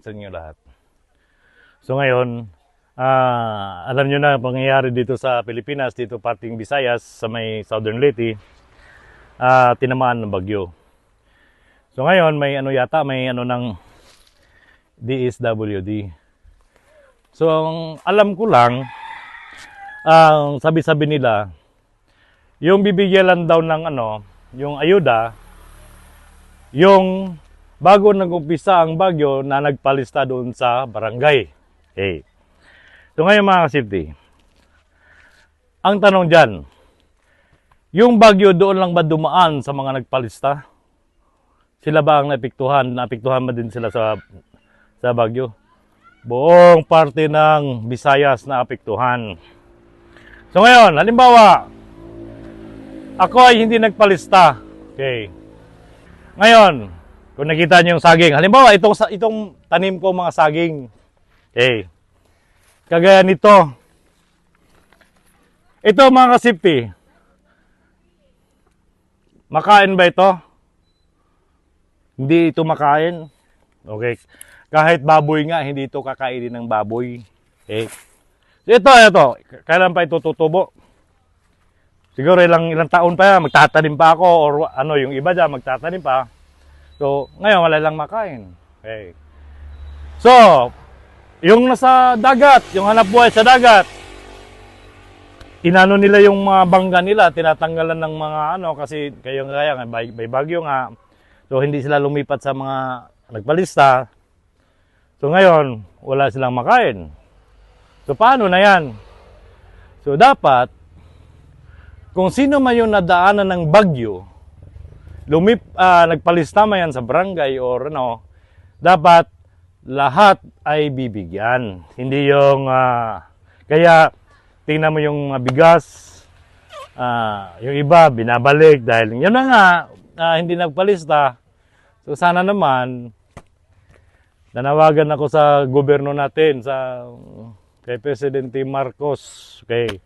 sa inyo lahat. So ngayon, alam nyo na pangyayari dito sa Pilipinas, dito parting Visayas, sa may Southern Leyte, tinamaan ng bagyo. So ngayon, may ano yata, may ano ng DSWD. So ang alam ko lang, sabi-sabi nila, yung bibigyan lang daw ng ano, yung ayuda, yung bago nag-umpisa ang bagyo na nagpalista doon sa barangay. Okay. So ngayon mga ka-safety, ang tanong dyan, yung bagyo doon lang ba dumaan sa mga nagpalista? Sila ba ang naapektuhan? Naapektuhan ba din sila sa bagyo? Buong parte ng Visayas naapektuhan. So ngayon, halimbawa, ako ay hindi nagpalista. Okay. Ngayon, kung nakita niyo yung saging, halimbawa itong tanim ko mga saging. Okay. Kagaya nito. Ito mga ka-safety. Makain ba ito? Hindi ito makain. Okay. Kahit baboy nga, hindi ito kakainin ng baboy. Okay. Ito. Kailan pa ito tutubo? Siguro ilang taon pa yan, magtatanim pa ako or ano, yung iba dyan magtatanim pa. So, ngayon wala lang makain. Okay. So, yung nasa dagat, yung hanap buhay sa dagat, inano nila yung mga bangga nila, tinatanggalan ng mga ano, kasi kaya may bagyo nga. So, hindi sila lumipat sa mga nagpalista. So, ngayon, wala silang makain. So, paano na yan? So, dapat, kung sino man yung nadaanan ng bagyo, nagpalista man yan sa barangay or ano, dapat lahat ay bibigyan. Hindi yung, kaya tingnan mo yung bigas, yung iba binabalik dahil yun na nga, hindi nagpalista. So sana naman, nanawagan ako sa gobyerno natin, kay Presidente Marcos, okay.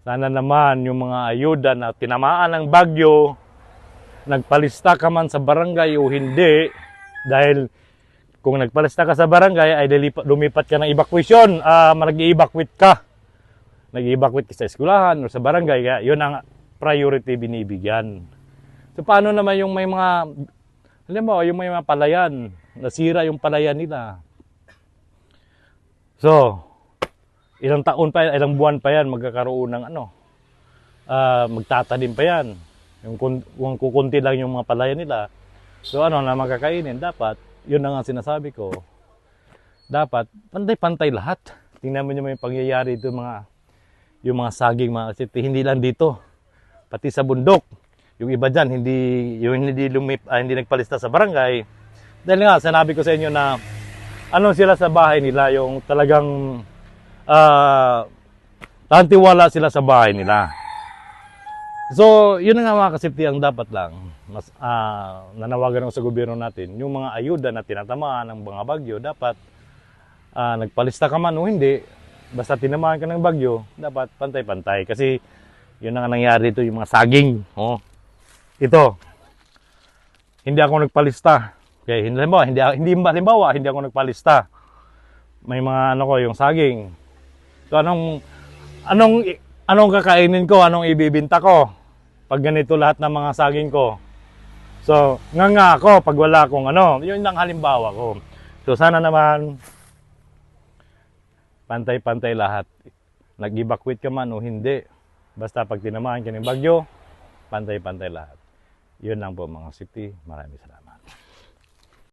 Sana naman yung mga ayuda na tinamaan ng bagyo, nagpalista ka man sa barangay o hindi, dahil kung nagpalista ka sa barangay ay lumipat ka ng evacuation, nag-i-evacuate ka. Nag-i-evacuate ka sa eskwelahan o sa barangay, kaya yun ang priority binibigyan. So paano naman yung may mga, alam mo, yung may mga palayan, nasira yung palayan nila. So, ilang taon pa yan, ilang buwan pa yan, magkakaroon ng ano, magtatanim pa yan. Kung kukunti lang yung mga palayan nila, so ano na magkakainin, dapat, yun na nga sinasabi ko, dapat, pantay-pantay lahat. Tingnan mo yung pangyayari ito, yung mga saging, mga kasi hindi lang dito, pati sa bundok. Yung iba dyan, hindi nagpalista sa barangay. Dahil nga, sinabi ko sa inyo na, ano sila sa bahay nila, yung talagang, tantiwala sila sa bahay nila. So, yun nga mga ka-safety ang dapat lang. Mas nanawagan ako sa gobyerno natin, yung mga ayuda na tinatamaan ng mga bagyo, dapat nagpalista ka man o hindi, basta tinamaan ka ng bagyo, dapat pantay-pantay. Kasi yun ang nangyari dito, yung mga saging. Oh. Ito, hindi ako nagpalista. Okay, halimbawa, hindi ako nagpalista. May mga ano ko, yung saging. So anong kakainin ko, anong ibibinta ko pag ganito lahat ng mga saging ko. So nga ako pag wala akong ano, yun lang halimbawa ko. So sana naman pantay-pantay lahat. Nag-evacuate ka man o hindi, basta pag tinamaan ka ng bagyo, pantay-pantay lahat. Yun lang po mga safety. Maraming salamat.